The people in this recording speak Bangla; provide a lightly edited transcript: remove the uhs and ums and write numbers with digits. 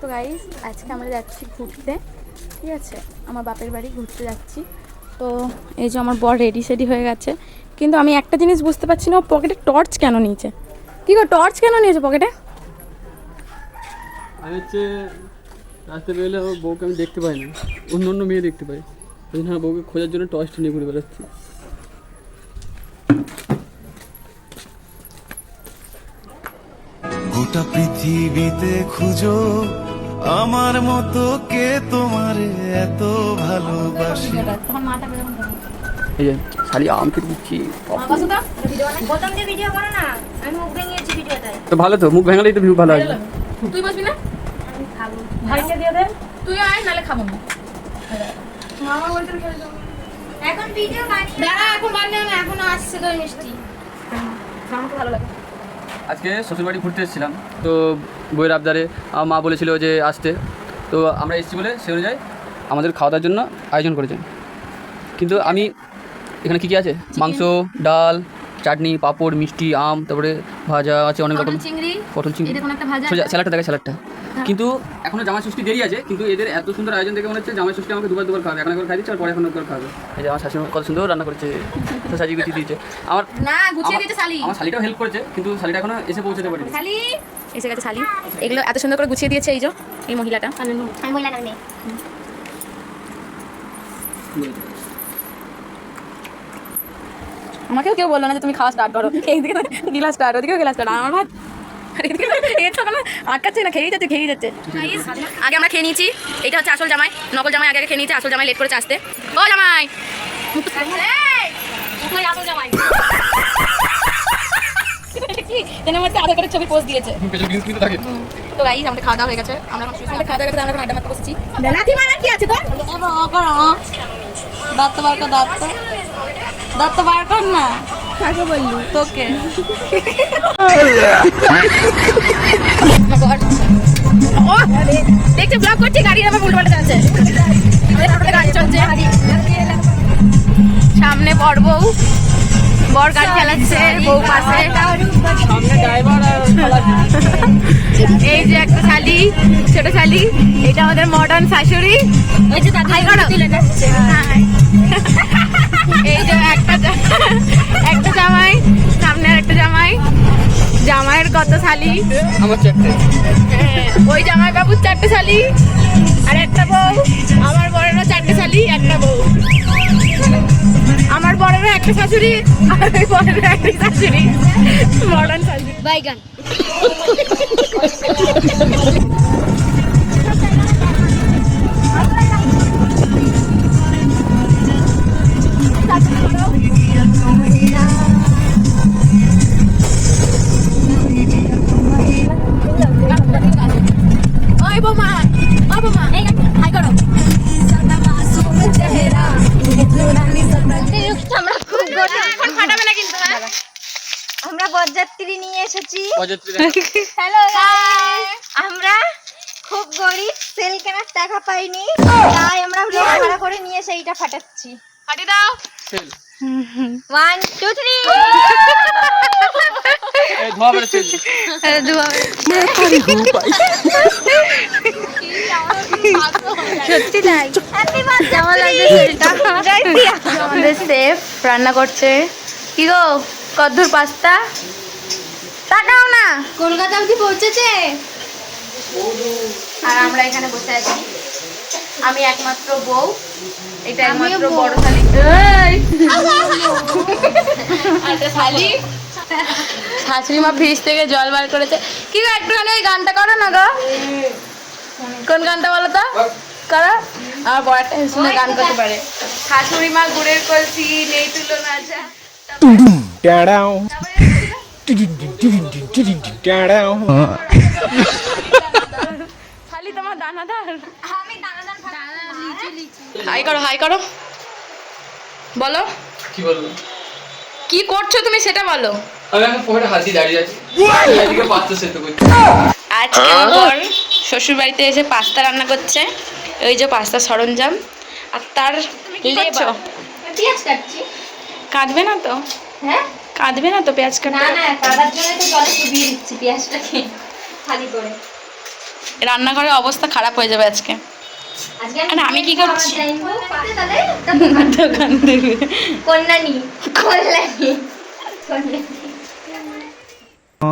তো গাইস আজকে আমরা যাচ্ছি ঘুরতে, ঠিক আছে, আমার বাপের বাড়ি ঘুরতে যাচ্ছি। তো এই যে আমার বর রেডি সেডি হয়ে গেছে, কিন্তু আমি একটা জিনিস বুঝতে পারছি না, ও পকেটে টর্চ কেন নিয়েছে? কি গো, টর্চ কেন নিয়েছে পকেটে? আমি হচ্ছে রাস্তায় বেরোলে আমার বউকে আমি দেখতে পাই না, অন্য অন্য মেয়ে দেখতে পাই, ওই জন্য আমার বউকে খোঁজার জন্য টর্চটা নিয়ে ঘুরে বেড়াচ্ছি। গোটা পৃথিবীতে খুঁজো আমার মতো কে তোমারে এত ভালোবাসে। এই যে শালি আম কেটে দিচ্ছি, তো ভালো তো, মুখ ভেঙালেই তো ভিউ ভালো আসবে। তুই বসবি না? ভাইকে দিয়ে দে, তুই আয়, নালে খাবো না। মামা বলতে এখন ভিডিও বানিয়ে দাঁড়া, এখন বানিয়ে না, এখনো আসছে তো মিষ্টি। আমাকে ভালো লাগে। আজকে শ্বশুরবাড়ি ঘুরতে এসেছিলাম, তো বইয়ের আবদারে আমার মা বলেছিল যে আসতে, তো আমরা এসেছি বলে সে অনুযায়ী আমাদের খাওয়া দাওয়ার জন্য আয়োজন করেছেন। কিন্তু আমি এখানে কী কী আছে, মাংস, ডাল, চাটনি, পাঁপড়, মিষ্টি, আম, তারপরে ভাজা আছে অনেক রকম, পটল চিংড়ি, স্যালাডটা দেখে স্যালাডটা। কিন্তু এখনও জামাই ষষ্ঠী দেরি আছে, কিন্তু এদের এত সুন্দর আয়োজন দেখে মনে হচ্ছে জামাই ষষ্ঠী আমাকে দুবার খাবে, এখন একবার খাই দিচ্ছে আর পরে এখন একবার খাবে। এই যে আমার শাশুড়ি কত সুন্দর রান্না করেছে, সাজিয়ে গুছিয়ে দিয়েছে। আমার আমার শালিটাও হেল্প করেছে, কিন্তু শালিটা এখনো এসে পৌঁছাতে পারেনি। শালি এসে গেছে, শালি এগুলো এত সুন্দর করে গুছিয়ে দিয়েছে। এই যে এই মহিলাটা, আমি মহিলা নই, আমাকেও কেউ বললো না যে তুমি খাওয়া স্টার্ট করো, এইদিকে গিলাস স্টার্ট, ওদিকেও গিলাস স্টার্ট, আমার ভাত আটকাচ্ছে না, খেয়েই যাচ্ছে। আগে আমরা খেয়ে নিয়েছি, এটা হচ্ছে আসল জামাই, নকল জামাই আগে খেয়ে নিয়েছে, আসল জামাই লেট করেছে আসতে। ও জামাই, আসল জামাই আধার কার্ডের ছবি পোস্ট দিয়েছে। তো গাইস আমাদের খাওয়া দাওয়া হয়ে গেছে, আমরা খাওয়া দাওয়া করে আমরা আড্ডা মারতে বসেছি। লাঠি মারা কি আছে তোর? দাঁত বার কর, দাঁত বার কর না, কাকে বললি? তোকে। দেখছে ব্লগ করছি, গাড়ি আবার উল্টো পাল্টে যাচ্ছে, গাড়ি চলছে, সামনে বর বউ, বর গাড়ি চালাচ্ছে, বউ পাশে, এই যে একটা শালি, ছোট শালি, এটা আমাদের মডার্ন শাশুড়ি। এই যে একটা জামাই, সামনে একটা জামাই, জামাইয়ের কত শালি, আমার চারটে, ওই জামাই বাবুর 4টে শালি আর একটা বউ, আমার বরেরও 4টে শালি একটা বউ, আমার বরেরও একটা শাশুড়ি আর ওই বরেরও একটা শাশুড়ি, মডার্ন শাশুড়ি বাইগান। আমরা বরযাত্রী নিয়ে এসেছি। হ্যালো, আমরা খুব গরিব, সেল কেনার টাকা পাইনি, তাই আমরা লোক ভাড়া করে নিয়ে সেইটা ফাটাচ্ছি। ফাটি দাও। 1 2 3 এই ধোয়া বেরোচ্ছে, সত্যি তাই। হ্যাপি বার্থডে, কেমন লাগছে সেলটা? আমাদের শেফ রান্না করছে। কি গো, কদ্দুর পাস্তা? তাকাও না, কলকাতা অবধি পৌঁছেছে। আর আমরা এখানে বসে আছি, আমি একমাত্র বউ, এটা একমাত্র বড় শালি, শালি শাশুড়ি মা ফ্রিজ থেকে জল বার করেছে। কি গো, একটুখানি ওই গানটা করো না গো, কোন গানটা বলো তো, করো। আমার বড় একটা শুনে গান করতে পারে, শাশুড়ি মা গুড়ের কলসি নেই তুলনা যা। খালি তোমার দানাদার, আমি দানাদার হাই করো, হাই করো, বলো কি বলবো, কি করছো তুমি সেটা বলো। আমি এখন পকেটে হাত দিয়ে দাঁড়িয়ে আছি, এদিকে পাস্তা সেদ্ধ করছি। আজকে আমার বর শ্বশুর বাড়িতে এসে পাস্তা রান্না করছে, ওই যে পাস্তা সরঞ্জাম আর তার লেবার। পেঁয়াজ কাটছি। কাঁদবে না তো? হ্যাঁ, কাঁদবে না তো পেঁয়াজ কাটতে? না না, কাটার জন্য তো জলে চুবিয়ে দিচ্ছি পেঁয়াজটাকে খালি করে। রান্নাঘরের অবস্থা খারাপ হয়ে যাবে আজকে। আজকে আরে আমি কি করছি? তাহলে দোকান দেবে। কন্যানি কল্যাণী আ